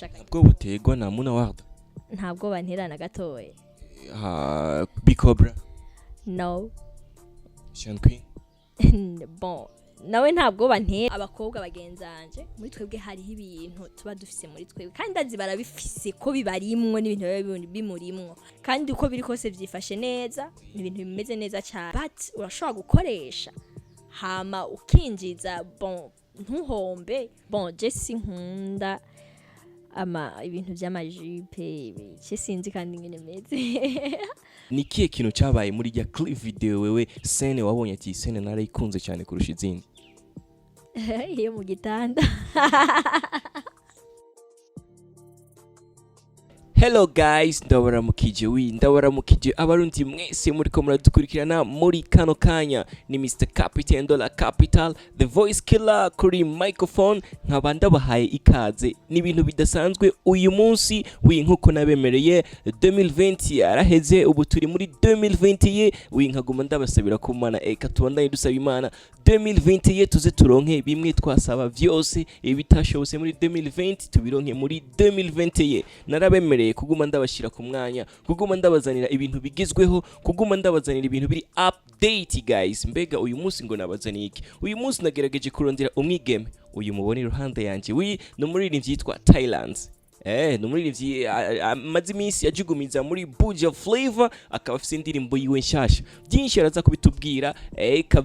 Ntabwo butegwa na Muna Warda. Ntabwo bantera na gatoye. Cobla. No. Channy. Bon. Nawe ntabwo bantera abakobwa bagenzanje muri twebwe hariho ibintu tuba dufise muri twebwe kandi ndazi barabifise ko bibarimwo n'ibintu bimurimwo kandi uko biri kose vyifashe neza n'ibintu bimeze neza cyane but urashobora gukoresha hama ukinjiza bon ntuhombe bon je sinkunda ibintu by'amajipe cye sinzi kandi ngene meze. Ni kiye kintu cyabaye muri ya clip video wewe scene wabonye ati scene narayikunze cyane kurusha izindi? Iyo Mugitanda. Hello guys, ndabaramukije abarundi mwese muri ko muradukurikirana muri kano kanya. Ni Mr Captain Dollar Capital, the voice killer kuri microphone. Nkaba ndabahaye ikaze n'ibintu bidasanzwe uyu munsi w'inkuko nabemereye. 2020 yaraheze, ubu turi muri 2020 w'inkaguma ndabasabira ko Imana tubandanye dusaba Imana 2020 tuze turonke bimwe twasaba vyose ibitashobose muri 2020 tubironke muri 2020. Narabemereye kuguma ndabashira ku mwanya, kuguma ndabazanira ibintu bigezweho, kuguma ndabazanira ibintu biri update guys. Mbega uyu munsi ngo nabazaniye iki? Uyu munsi nagerageje kurondera umwigeme. Uyu mubone iruhande yanje no muri iri vyitwa Thailand. No muri iri amazi iminsi yajugumiza muri Buja Flavor, akaba afite indirimbo yiwe nshasha. Byinshi araza kubitubwira,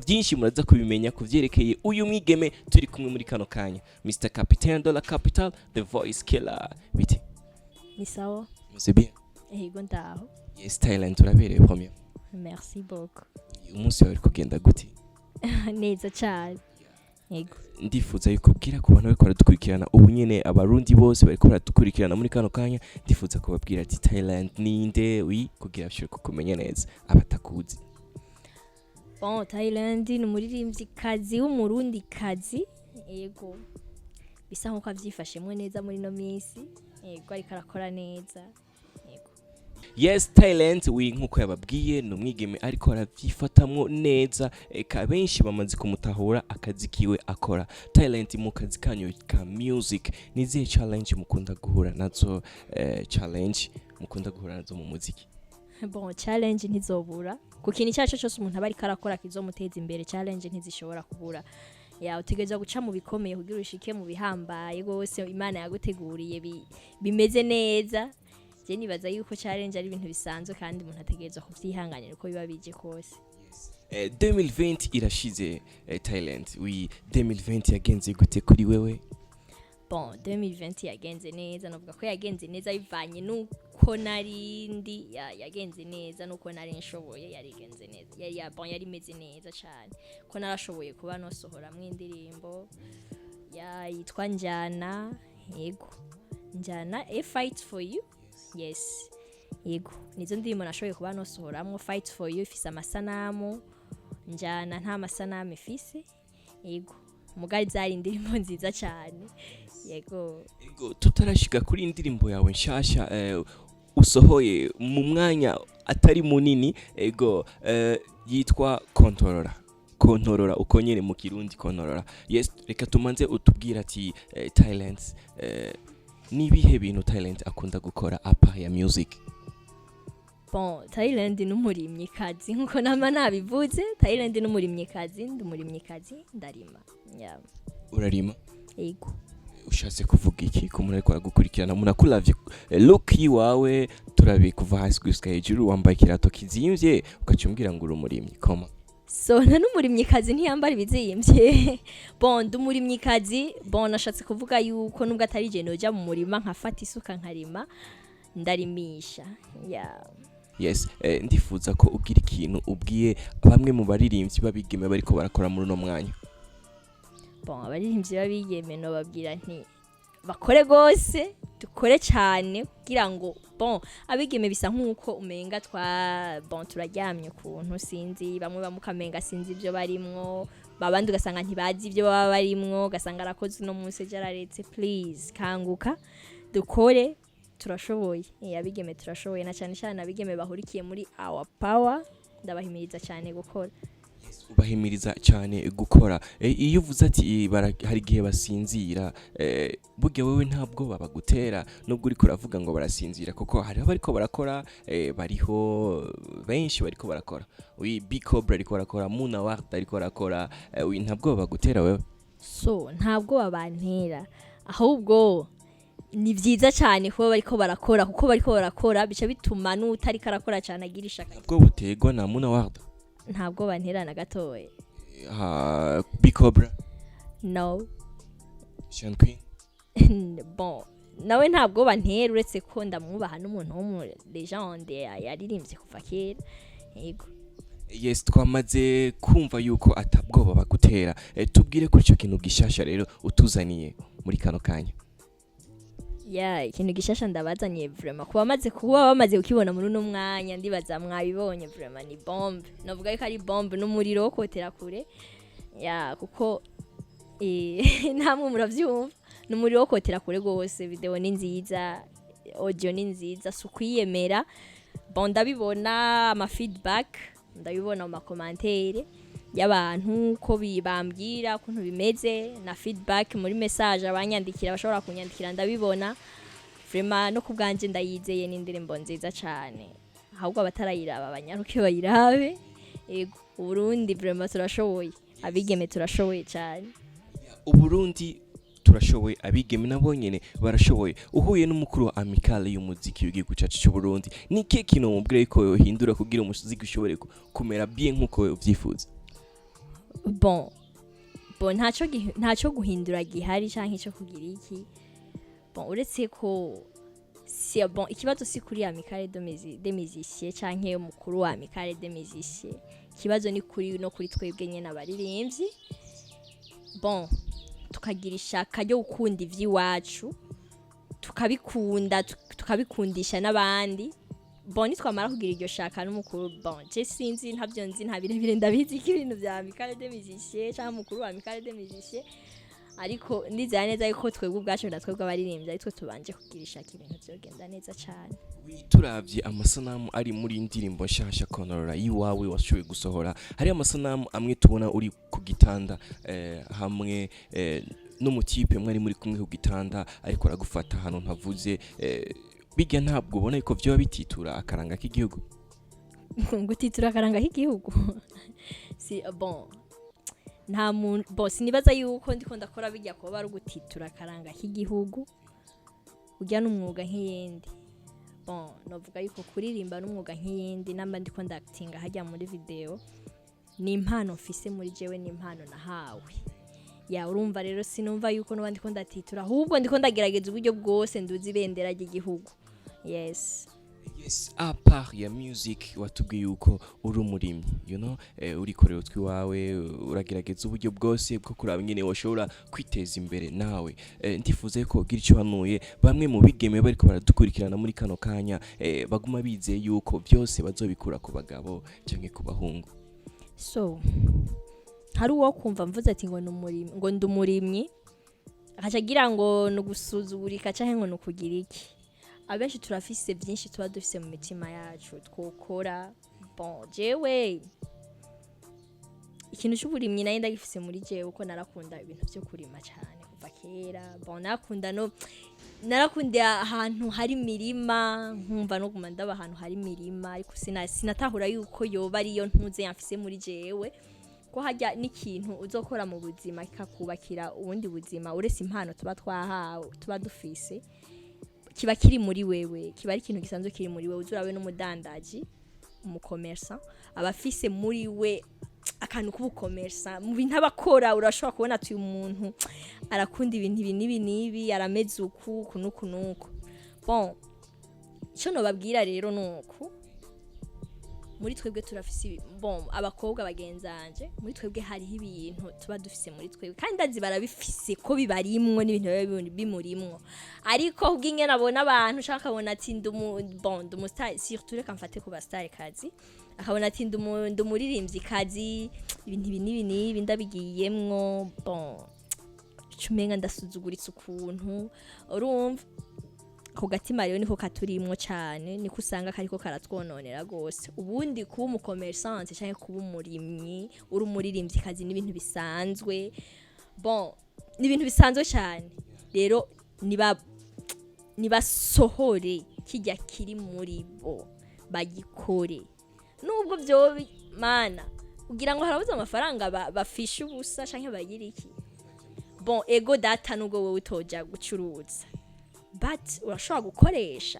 byinshi muraza kubimenya kuvyerekeye uyu mwigeme turi kumwe muri kano kanya. Mr Captain Dollar Capital, the voice killer. Biti ni sawa? C'est bien. Yego ndaho. Yes, Thailand turabereye premier. Merci beaucoup. Umunsi wawe kugenda gute? Neza cyane. Yego. Ndifuza yuko bwira ku bantu bariko baradukurikirana ubu nyene, abarundi bose bariko baradukurikirana muri kano kanya, ndifuza kubabwira ati Thailand ninde kugira bashobore kukumenya neza abatakuzi. Bon, Thailand ni umuririmbyi kazi w'umurundi kazi. Yego. Bisa nkuko avyifashemwe neza muri no minsi. Yego ariko arakora neza. Yego. Yes, Thailand nkuko yababwiye no mwigeme ariko aravyifatamwo neza, benshi bamaze kumutahura akazi kiwe akora. Thailand mu kazi kanyu ka music nizihe challenge mukunda guhura nazo? Challenge mukunda guhura nazo mu muziki? Bon, challenge ntizobura ku kintu cyacu cyose umuntu abari karakora kizomuteza imbere. Challenge ntizishobora kubura. Utegereza guca mu bikomeye kugira ushike mu bihambaye gose Imana yaguteguriye bimeze neza. Je nibaza yuko challenge ari ibintu bisanzwe kandi umuntu ategereza kuvyihanganira uko biba bije kose. 2020 irashize. Thailand 2020 yagenze gute kuri wewe? Bon, 2020 yagenze neza, novuga ko yagenze neza bivanye nuko narindi yagenze neza nuko nari nshoboye yarigenze neza. Yari meze neza cyane ko narashoboye kuba nosohora mu indirimbo yitwa Njana. Yego, Njana a fight for you. Yes, yego nizo ndimo nashoboye kuba nosohoramwo. Fight for you ifise amasanamu, Njana nta masanamu ifise. Yego, mugari zari indirimbo nziza cyane. Yego tutarashika kuri indirimbo yawe nshasha usohoye mu mwanya atari munini, yitwa kontorora uko nyene mu Kirundi kontorora. Yes, reka tumanze utubwira ati Thailand nibihe bintu Thailand akunda gukora apa ya music? Bon, Thailand n'umurimyi kazi nkuko nama nabivuze. Thailand n'umurimyi kazi, ndumurimyi kazi, ndarima. Urarima? Yego. Ushatse kuvuga iki ko muri ko gukurikirana munakulavye look yiwawe turabe kuva hasi gushika hejuru, wambaye kirato kizimvye ukacumbwira ngo urumurimyi koma? So n'umurimyi kazi ntiyambara ibizimvye. Bon, ndumurimyi kazi. Bon, nashatse kuvuga yuko nubwo atari je noja mu murima nkafata isuka nkarima, ndarimisha. Yes, ndifuza ko ugira ikintu ubwiye bamwe mu baririmbyi babigeme bariko barakora muri no mwanya. Bon, abaririmbyi babigeme no babwira nti bakore gose, dukore cyane kugira ngo bon abigeme bisa nkuko umenga turaryamye kuntu sinzi, bamwe bamukamenga sinzi ibyo barimwo, babandi ugasanga ntibazi ibyo baba barimwo, ugasanga arakoze no munsi jararetse. Please kanguka dukore, turashoboye. Abigeme turashoboye, na cyane cyane abigeme bahurikiye muri our power, ndabahimiriza cyane gukora. ubahimiriza cyane gukora. Iyo uvuze ati hari igihe basinzira, burya wowe ntabwo babagutera nubwo uri kuravuga ngo barasinzira, kuko hariho bariko barakora, bariho benshi bariko barakora. Big Cobra ariko barakora, Muna Ward ariko barakora, ntabwo babagutera wewe. So ntabwo babantera, ahubwo ni byiza cyane kuba bariko barakora, kuko bariko barakora bica bituma n'utari karakora cyane agira ishaka. Ntabwo butegwa na Muna Ward? Ntabwo bantera na gatoye. Big Cobra? No. Channy? Bon, nawe ntabwo bantera, uretse ko ndamwubaha n'umuntu wo mu legende yaririmbye kuva kera. Yego. Yes, twamaze kumva yuko atabwoba bagutera. Tubwire kuri icyo kintu gishasha rero utuzaniye muri kano kanya. Ikintu gishasha ndabazaniye vraiment kuba bamaze kukibona muri uno mwanya, ndibaza mwabibonye vraiment ni bombe. Navuga ko ari bombe n'umuriro wo kotera kure. Kuko namwe muravyumva, n'umuriro wo kotera kure gose. Video ni nziza, audio ni nziza, sukwiyemera. Bon, ndabibona ama feedback, ndabibona mu commentaire y'abantu ko bibambwira kuntu bimeze, na feedback muri message abanyandikira, bashobora kunyandikira, ndabibona vraiment. No kubwanje ndayizeye n'indirimbo nziza cyane, ahubwo abatarayiraba abanyaruke bayirabe. Yego, Burundi vraiment turashoboye, abigeme turashoboye cyane. Uburundi turashoboye, abigeme nabo nyene barashoboye. Uhuye n'umukuru wa amicale y'umuziki w'igihugu cyacu cy'u Burundi, ni kihe kintu mubwire ko yohindura kugira umuziki ushobore kumera bien nkuko ubyifuza? Bon, ntaco guhindura gihari canke ico kugira iki. Bon, uretse ko ikibazo si kuri amicale de musiciens canke umukuru wa amicale de musiciens, ikibazo ni kuri twebwe nyene abaririmbyi. Bon, tukagira ishaka ryo gukunda ivy'iwacu, tukabikundisha n'abandi. Bon, twamara kugira iryo shaka n'umukuru, bon, je sinzi, ntabyo nzi, nta birebire ndabizi ko ibintu bya amicale de musiciens cyangwa umukuru wa amicale de musiciens, ariko ndizera neza yuko twebwe ubwacu na twebwe abaririmbyi ariko tubanje kugira ishaka ibintu byogenda neza cyane. Turavye amasanamu ari muri indirimbo nshasha Konorora yiwawe washoboye gusohora, hari amasanamu amwe tubona uri ku gitanda, hamwe n'umutipe mwari muri kumwe ku gitanda ariko aragufata hano ntavuze. Bijya ntabwo ubona yuko byo bititura akaranga k'igihugu? Gutitura akaranga k'igihugu si bon, nta muntu boss nibaza yuko ndiko ndakora bijya ko bari gutitura akaranga k'igihugu, ujya n'umwuga nk'iyindi. Bon, novuga yuko kuririmba n'umwuga nk'iyindi, namba ndiko ndactinga hajya muri video, ni impano mfise muri jewe, ni impano nahawe. Urumva rero sinumva yuko no bandiko ndatitura, ahubwo ndiko ndagerageza uburyo bwose nduzi bendera ry'igihugu. Yes, apart ya music watubwiye yuko uri umurimyi, uri korera utwiwawe, uragerageza uburyo bwose bwo kuraba nyene woshobora kwiteza imbere nawe. Ndifuze ko gira icyo hanuye bamwe mu bigeme bariko baradukurikirana muri kano kanya, baguma bizeye yuko byose bazobikura ku bagabo canke ku bahungu. So hari uwo kumva mvuze ati ngo n'umurimyi, ngo ndumurimyi, akagira ngo nugusuzugurika canke ngo nukugira iki. Abenshi turafise byinshi tuba dufise mu mitima yacu twokora. Bon, jewe ikintu cy'uburimyi nayo ndagifise muri jewe, uko narakunda ibintu byo kurima cyane kuva kera. Bon, narakunda ahantu hari mirima, nkumva no guma ndaba ahantu hari mirima, ariko sinatahura yuko yoba ariyo ntuze yamfise muri jewe, ko hajya n'ikintu uzokora mu buzima kikakubakira ubundi buzima uretse impano tuba twahawe, tuba dufise, kiba kiri muri wewe, kiba ari ikintu gisanzwe kiri muri wewe. Uzurawe n'umudandaji, umukomersa, abafise muri we akantu k'ubukomersa mu bintu abakora. Urashobora kubona ati uyu muntu arakunda ibintu ibi arameze uku kunuku. Bon, icyo nobabwira rero nuko muri twebwe turafise, bon, abakobwa bagenzanje, muri twebwe hariho ibintu tuba dufise muri twebwe, kandi ndazi barabifise ko bibarimwo n'ibintu bimurimwo, ariko ubwinge nabona abantu shaka kabona ati ndumustar, surtout reka mfate ku bastar kazi, akabona ati ndumuririmbyi kazi, ibintu ibi ndabigiyemwo. Bon, cumenga ndasuzuguritse ukuntu, urumva ako gatima rero niko katurimwo cyane niko usanga kariko karatwononera gose ubundi kuba umucommerçante cyangwa kuba umurimyi uri umuririmbyi kazi n'ibintu bisanzwe bon n'ibintu bisanzwe cyane rero niba sohore kijya kiri muri bo bagikore nubwo byo mana ugira ngo harabuze amafaranga bafisha ubusa cyangwa bagira iki bon ego data nubwo wowe utoja gucuruza but urashobora gukoresha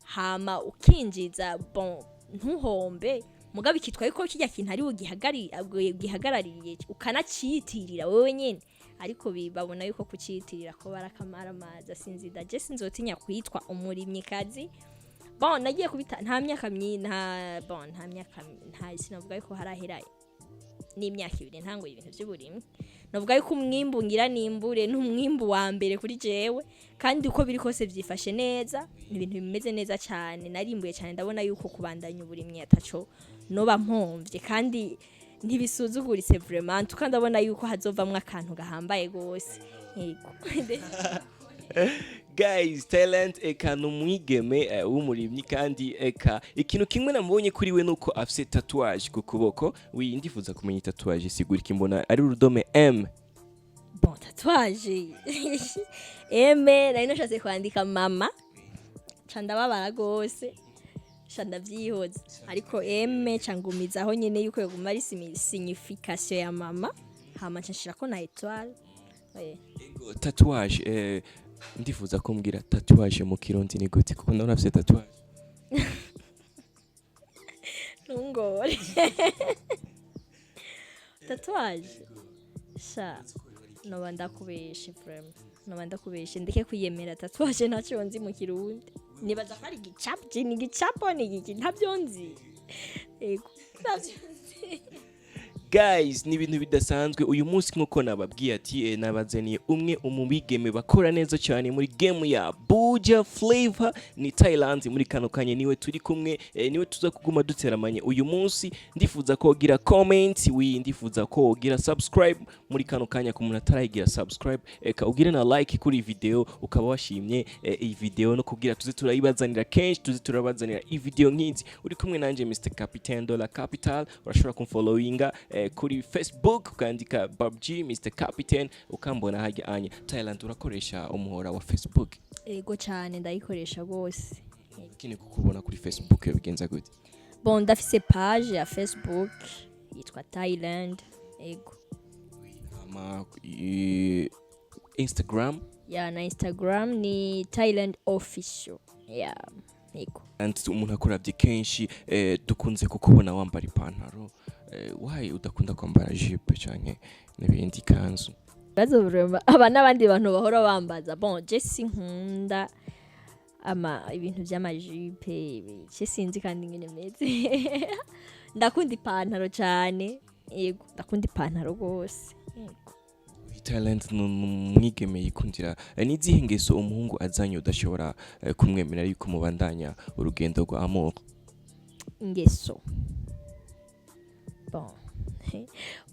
hama ukinjiza bon ntuhombe mugabe kitwaye ko kijya kintu ari ugihagarariye ukanaciyitirira wewe nyene ariko babona yuko kuciyitirira ko barakamara amazi sinzi daje sinzotinya kwitwa umurimyikazi bon nagiye kubita nta myaka nta sinavuga yuko harahera n'imyaka 2 ntango ibintu by'uburimyi navuga yuko umwimbu ngira nimbure n'umwimbu wa mbere kuri jewe kandi uko biri kose byifashe neza ibintu bimeze neza cyane narimbuye cyane ndabona yuko kubandanya uburimyi ataco noba mpomvye kandi ntibisuzuguritse vraiment tukandabona yuko hazovamwe akantu gahambaye gose yego guys talent eka numwigeme w'umurimyi kandi eka ikintu kimwe namubonye kuri we nuko afise tatouage ku kuboko windifuza kumenya tatouage sigura kimbona ari urudome M bon tatouage M nari nashatse kwandika mama candababara gose ndavyihoza ariko M cangumizaho nyene yuko yoguma ari signification ya mama hama nshira ko na étoile tatouage ndifuza kumbwira tatouage mu kirundi ni gute kuko ndabona afite tatouage nungore tatouage sha no ndakubeshe vraiment no ndakubeshe ndeke kwiyemera tatouage ntacyo nzi mu kirundi nibaza ko ari gicapo ni giki ntabyo nzi ego ntabyo nzi guys ni ibintu bidasanzwe uyu munsi nkuko nababwiye ati nabazaniye umwe umubigeme bakora neza cyane muri game ya Buja Flavor ni Thailand muri kano kanye niwe turi kumwe niwe tuza kuguma duteramanye uyu munsi ndifuza ko gira comment ndifuza ko gira subscribe muri kano kanya ku muntu atarayigira subscribe eka ugire na like kuri video ukaba washimye iyi video no kugira tuze turayibazanira kenshi tuze turabazanira iyi video nk'izi uri kumwe nanje Mr Captain Dollar Capital urashobora kumfollowinga kuri Facebook ukandika PUBG Mr Captain ukambona hajya anya Thailand urakoresha umuhora wa Facebook ego cyane ndayikoresha gose kini kukubona kuri Facebook bigenza gute bon ndafise page ya Facebook yitwa Thailand ego ama Instagram ya na Instagram ni Thailand official ya ego and umuntu akoravye kenshi dukunze kukubona wambara ipantaro why udakunda kwambara jipe canke n'ibindi kanzu aba n'abandi bantu bahora bambaza bon je sinkunda ibintu by'amajipe je sinzi kandi ngene meze ndakunda ipantaro cyane yego ndakunda ipantaro gose yego talent numwigeme yikundira nizihe ngeso umuhungu azanye udashobora kumwemera yuko mubandanya urugendo rwa amour ngeso bon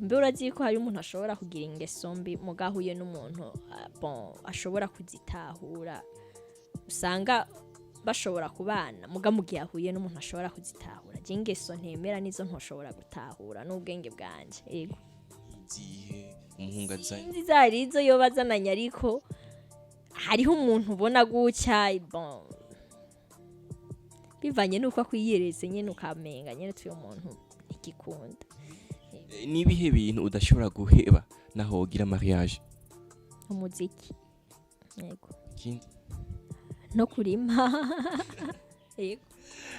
mbe urazi ko hari umuntu ashobora kugira ingeso mbi mugahuye n'umuntu bon ashobora kuzitahura usanga bashobora kubana mugamugiye ahuye n'umuntu ashobora kuzitahura je ingeso ntemera nizo ntoshobora gutahura n'ubwenge bwanje yego zihe umuhungu azanye nzizarizo yo bazananye ariko hariho umuntu ubona gucya bon bivanye nuko akwiyereze nyene ukamenga nyene tuyo muntu ikikunda nibihe bintu udashobora guheba naho ugira mariage umuziki yego ikindi no kurima yego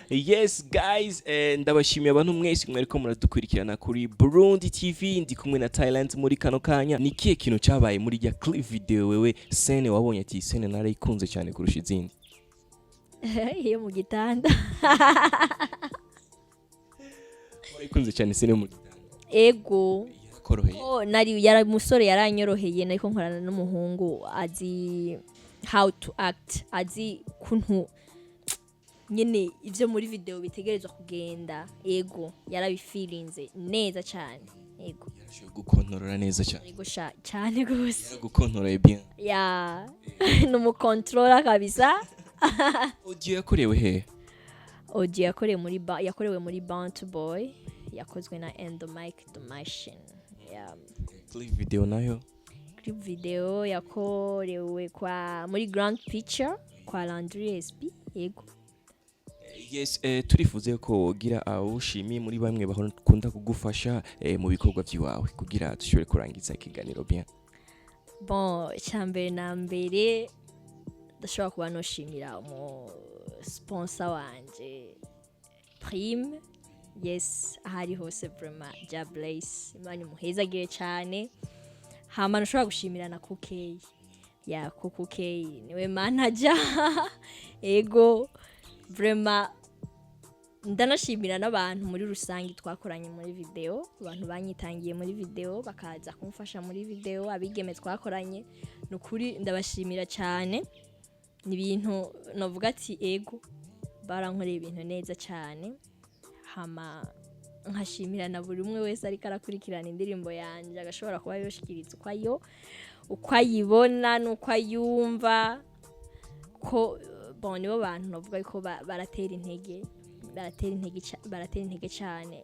yes guys ndabashimiye abantu mwese mwariko muradukurikirana kuri Burundi TV ndi kumwe na Thailand muri kano kanya nikiye kintu cyabaye muri ya clip video wewe scene wabonye ati scene narayikunze cyane kurusha izindi iyo Mugitanda warayikunze cyane scene mu ego koroheye nari yara musore yaranyoroheye nariko nkorana n'umuhungu azi how to act azi kuntu nyene ivyo muri video bitegerezwa kugenda ego yarabifilinze neza cyane ego yarashoboye gukontorora neza cyane ego cyane gose gukontorora bien ya no mu controller kabisa audio yakorewe he? audio yakorewe muri Bounty Boy, yakozwe na Endo Mike the Machine. Yeah. Clip video nayo? Clip video yakorewe muri Grand Picture kwa Landry SP. Yego. Yes, turifuze ko wogira awushimiye muri bamwe bakunda kugufasha mu bikorwa by'iwawe kugira dushobore kurangiza ikiganiro bien. Bon, cyambere na mbere ndashobora kuba noshimira mu sponsor wanje Prime. Yes, ahari hose vraiment Jablace, Imana muhezagire cyane. Hama nashobora gushimira na Kukey. Ya Kukey niwe manager. Ego vraiment ndanashimira n'abantu muri rusangi twakoranye muri video, abantu banyitangiye muri video bakaza kumfasha muri video, abigeme twakoranye nukuri ndabashimira cyane. Ni ibintu novuga ati ego barankoreye ibintu neza cyane. Hama nkashimira na buri umwe wese ariko arakurikirana indirimbo yanje agashobora kuba yoshikiriza uko ayibona nuko ayumva ko bon nibo bantu novuga ko baratera intege cyane.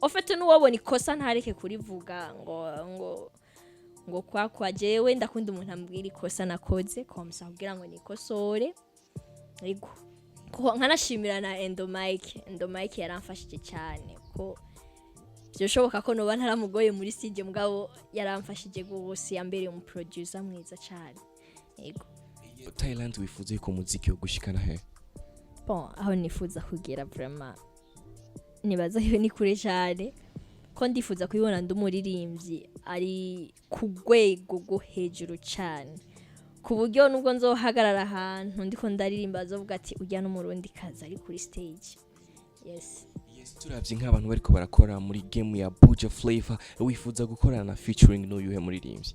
Ofete nuwabona ikosa ntareke kurivuga ngo kwa jewe ndakunda umuntu ambwira ikosa nakoze komsa kugira ngo nikosore. Yego ko nkanashimira na Endo Mike yaramfashije cyane ko byoshoboka ko noba ntaramugoye muri studio mugabo yaramfashije gose, yambereye umu producer mwiza cyane. Yego. Thailand wifuze ko muziki wo gushikana he? Bon, aho nifuza kugera vraiment nibaza iyo ni kure cyane ko ndifuza kubibona ndumuririmbyi ari ku rwego rwo hejuru cyane, ku buryo nubwo nzohagarara ahantu ndiko ndaririmba azovuga ati ujya no murundi kaza ari kuri stage. Yes, turavye nk'abantu bariko barakora muri game ya Buja Flavor, wifuza gukorana na featuring n'uyuhe muririmbyi?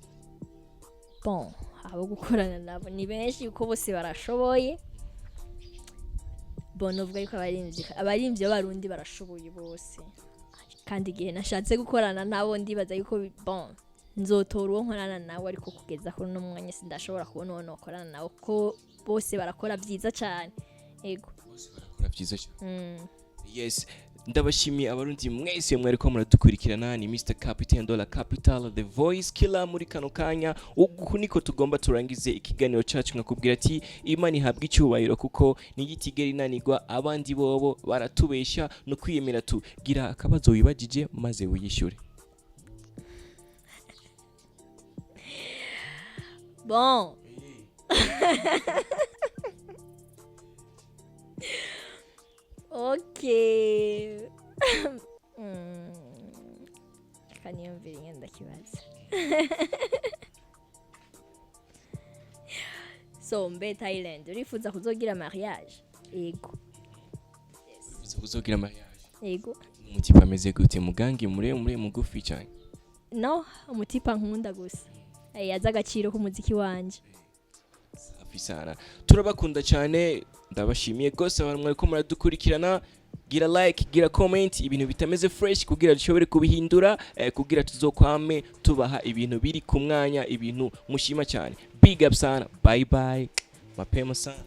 Bon, abo gukorana nabo ni benshi uko bose barashoboye. Bon, uvuga yuko abarimvyi b'abarundi barashoboye bose, kandi igihe nashatse gukorana nabo ndibaza yuko bon nzotora uwo nkorana nawe, ariko kugeza kuri no mwanya sindashobora kubona uwo nokorana nawe ko bose barakora byiza cyane. Yego, bose barakora byiza cyane. Yes, ndabashimiye abarundi mwese mwariko muradukurikirana. Ni Mr Captain Dollar Capital, the voice killer muri kano kanya. Uku niko tugomba turangize ikiganiro cyacu, nkakubwira ati Imana ihabwa icyubahiro kuko nigitigera inanirwa, abandi bobo baratubesha no kwiyemera. Tugira akabazo wibagije maze wiyishyure. Bon. Okay. Kaniyumvira ngenda kibaza. So mbe Thailand urifuza kuzogira mariage? Yego. Urifuza kuzogira mariage? Yego. Umutipa ameze gute? Mugangi muremure mugufi cyane? No, umutipa nkunda gusa. Yaza agaciro ku muziki wanje. Safi sana. Turabakunda cyane. Ndabashimiye gose abantu mwariko muradukurikirana. Gira like, gira comment, ibintu bitameze fresh kugira dushobore kubihindura, kugira tuzokwame tubaha ibintu biri ku mwanya, ibintu mushima cyane. Big up sana. Bye bye. Mapema sana.